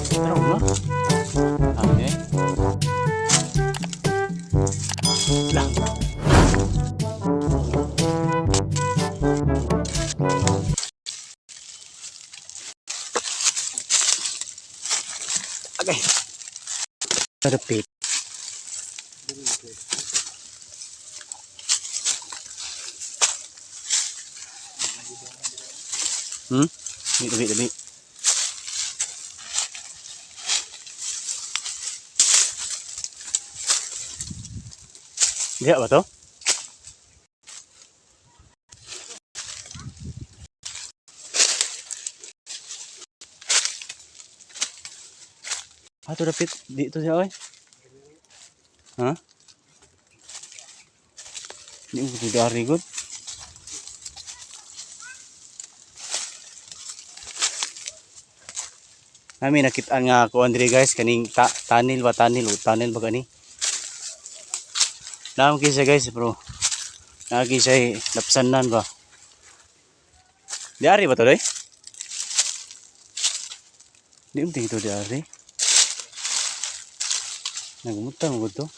Pero mo? Okay. Lang. Okay. Repeat. Dami. Diya ba to? To repeat. Dito siya, oy. Ha? Di mo dari good. Nami nakita nga ako Andre guys kaning tunnel ba tunnel ba kani? Naam kisa guys bro. Nagi say lapsanan ba? Diari ba to doy? Di mo dito diari. Nagumutang mo to.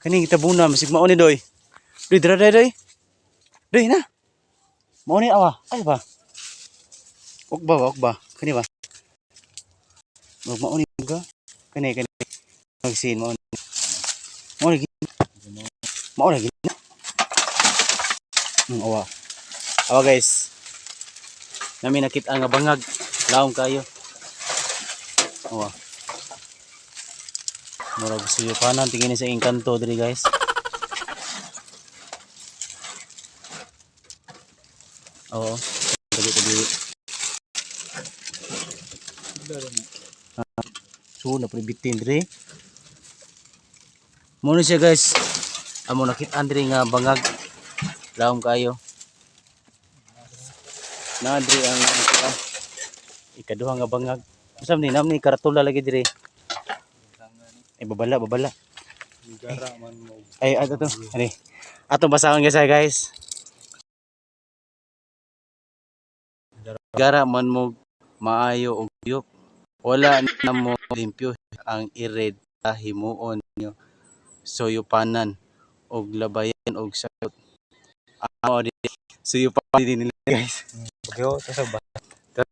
Kaning kita buna masig mao ni doy. Doy dira doy. Doy na. Mao ni awa. Ay ba? Okba. Kani ba? Mao ni ga. Kani magsin mao ni. Mao ni. Mao lagi. Awa. Awa guys. Nami nakita nga bangag. Laom kayo. Awa. Murag suyo panan tingin sa engkanto diri guys. Oo. Dali. So na pribitin diri. Mo ni siya guys. Amo nakita diri nga bangag. Laom kayo. Na diri ang ikaduha nga bangag. Usam ni namni karatula lagi diri. Ay babala. Ay ato to. Ani. Ato basahon guys. Gara man mo maayo og yuk. Wala na mo limpyo ang ired sa himuon nyo. Suyupanan og labayan og sakot. Amo di suyupanan din nila guys. Pagyo sa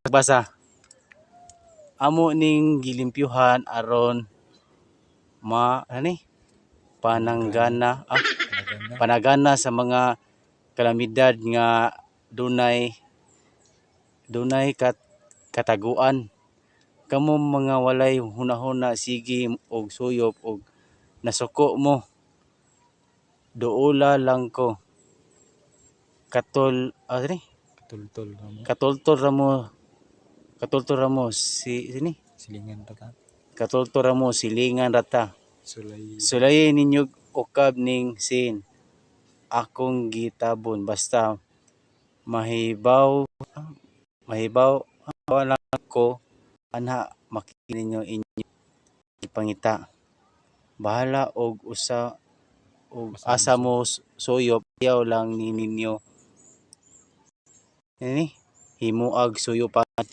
basa. Amo ning gilimpyuhan aron panagana sa mga kalamidad nga dunay kataguan. Kamo mga walay hunahuna sige og suyop og nasuko mo. Duula lang ko. Katultol ramo sini. Katultol ramo silingan rata. Sulay ninyo ukab ning sin. Akong gitabon basta mahibaw lang ko anha makita ninyo inyo ipangita. Bahala og asa mo suyop yaw lang ni ninyo. Ini himuag suyupan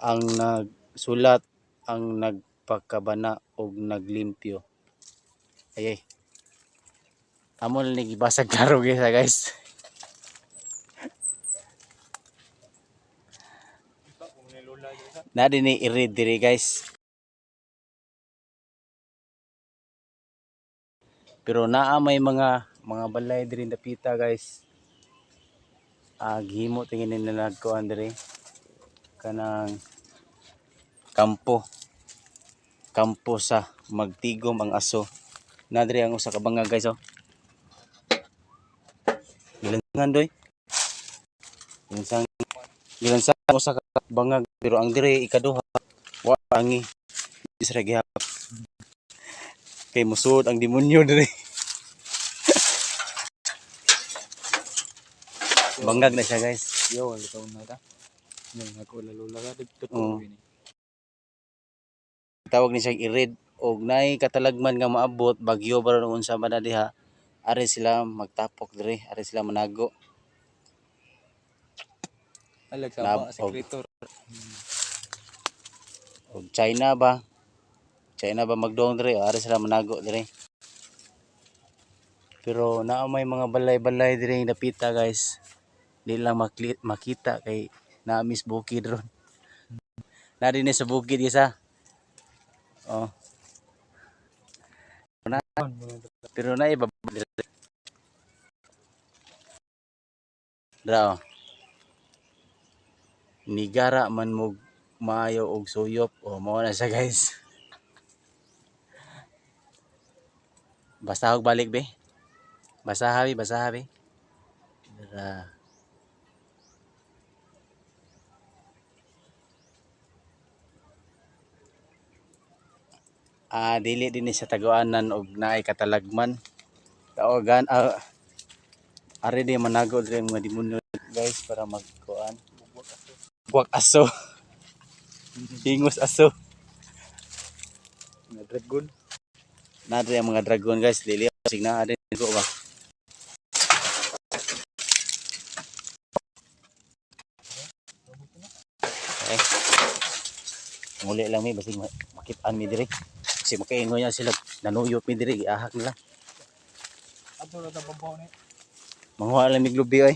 ang nagsulat ang nagpakabana og naglimpyo. Ay. Amo lang gibasag klaro guys. Na din i-read diri guys. Pero naa may mga balay diri dapita guys. Gihimo tingin nila nagkuan diri kanang kampo sa magtigom ang aso. Na diri ang usa ka bangag guys oh. Gilansan doy. Gilansan usa ka bangag pero ang diri ikaduha wa angi isra gihap. Kay musud ang demonyo diri. Bangag na siya guys. Yo, taon na ta. Yung nagulala ka dito ini. Tawag ni siya i-read og nay katalagman nga maabot bagyo ba ron unsa man na diha Ari sila magtapok dire, ari sila manago. Alag Na, sa sekretor. og China ba magdoong dire, ari sila manago dire. Pero naa may mga balay-balay dire yung dapita guys. Di lang makita kay naamis bukid ron. Na din sa bukid isa. Oh, pero na iba dra. Nigara man mo maayo og suyop o mao na siya guys. Basta og balik be. Basaha be. Dra. Dili din sa taguanan og naay katalagman. Tawagan ari di manago dire mga demonyo guys para magkuan. Buwak aso. Hingos aso. Mga dragon. Na dire ang mga dragon guys, dili sig naa din ko ba. Okay. Muli lang mi basig makit-an mi dire. Kasi makaingon niya sila nanuyop mi dire giahak nila. Ato na ta pampaw ni. Manguha lang mi glubi oy.